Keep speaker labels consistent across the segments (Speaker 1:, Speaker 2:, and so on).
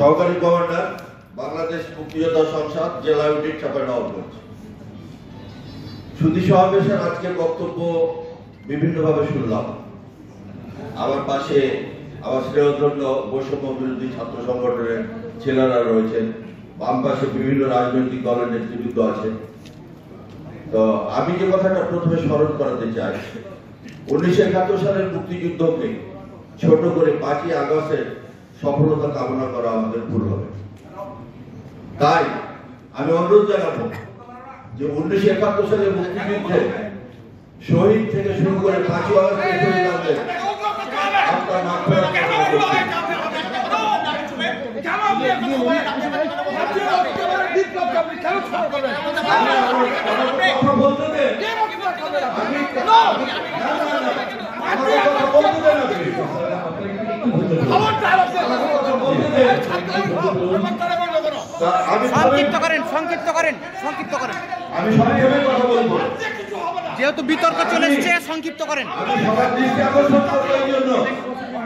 Speaker 1: সহকারী গভর্নর বাংলাদেশ মুক্তিযোদ্ধা সংসদ জেলা ইউনিট চাঁপাইনবাবগঞ্জ। সুধী সমাবেশের আজকের বক্তব্য বিভিন্নভাবে শুনলাম। আমার পাশে আমার শ্রেয়ধন্য বৈষম্য বিরোধী ছাত্র সংগঠনের ছেলেরা রয়েছেন, বাম পাশে বিভিন্ন রাজনৈতিক দলের নেতৃবৃন্দ আছে। তো আমি যে কথাটা প্রথমে স্মরণ করাতে চাই, 1971 সালের মুক্তিযুদ্ধকে ছোট করে 5ই আগস্টের সফলতা কামনা করা আমাদের ভুল হবে। তাই আমি অনুরোধ জানাবো যে 1971 সালের মুক্তিযুদ্ধে শহীদ থেকে শুরু করে 5ই আগস্টের শহীদদের আপনার নাম
Speaker 2: সংক্ষিপ্ত করেন।
Speaker 1: আমি সংক্ষেপে কথা বলবো,
Speaker 2: যেহেতু বিতর্ক চলে এসেছে, সংক্ষিপ্ত করেন।
Speaker 1: সবার দৃষ্টি আকর্ষণ করার জন্য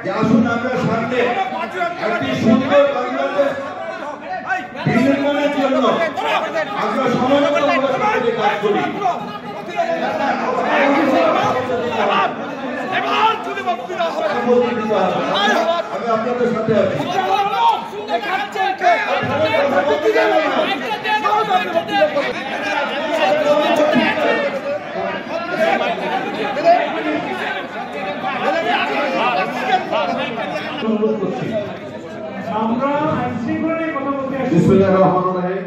Speaker 1: যে আসুন আমরা সামনে একটি সুন্দর বাংলাদেশ বিনির্মাণের জন্য আমরা সমাজে কাজ করি। আমি আপনাদের সাথে আছি।
Speaker 3: আমরা আইনশৃঙ্খলা নিয়ে কথা বলতে আসছি।
Speaker 1: বিসমিল্লাহির রহমানির রহিম।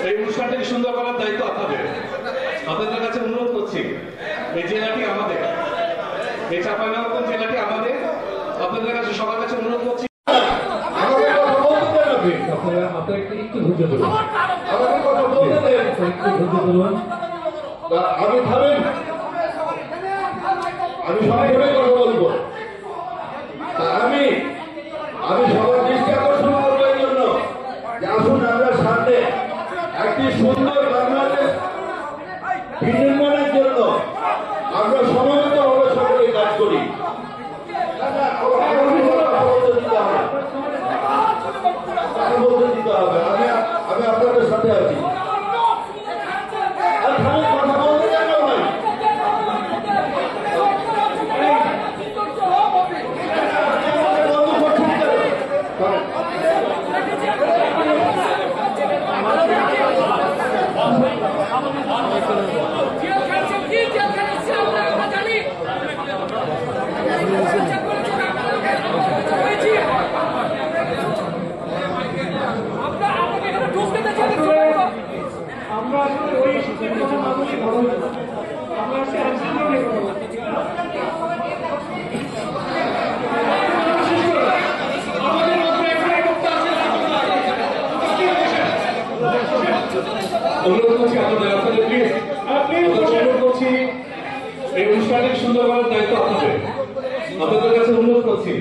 Speaker 3: এই অনুষ্ঠানটাকে সুন্দর করার দায়িত্ব আপনাদের। আপনাদের কাছে অনুরোধ করছি, এই জেলাটি আমাদের, এই চাঁপাইনবাবগঞ্জ জেলাটি আমাদের। আপনাদের কাছে সবার কাছে অনুরোধ করছি,
Speaker 1: আমি থামেন, আমি সংক্ষেপে কথা বলবো। আমি সবার দৃষ্টি আকর্ষণ করবো এই জন্য যে আসুন আমরা সামনে একটি সুন্দর বাংলাদেশ বিনির্মাণের জন্য আমরা সমাবেতভাবে সকলে কাজ করি। দিতে হবে, আমি আপনাদের সাথে আছি।
Speaker 3: আমরা আসলে ওই ইস্যুতে কথা না বলি ভালো হবে। আমরা আসলে আইনশৃঙ্খলা নিয়ে কথা বলছি। অনুরোধ করছি আপনাদের প্লিজ অনুরোধ করছি, এই অনুষ্ঠানটি সুন্দর করার দায়িত্ব আপনাদের। আপনাদের কাছে অনুরোধ করছি।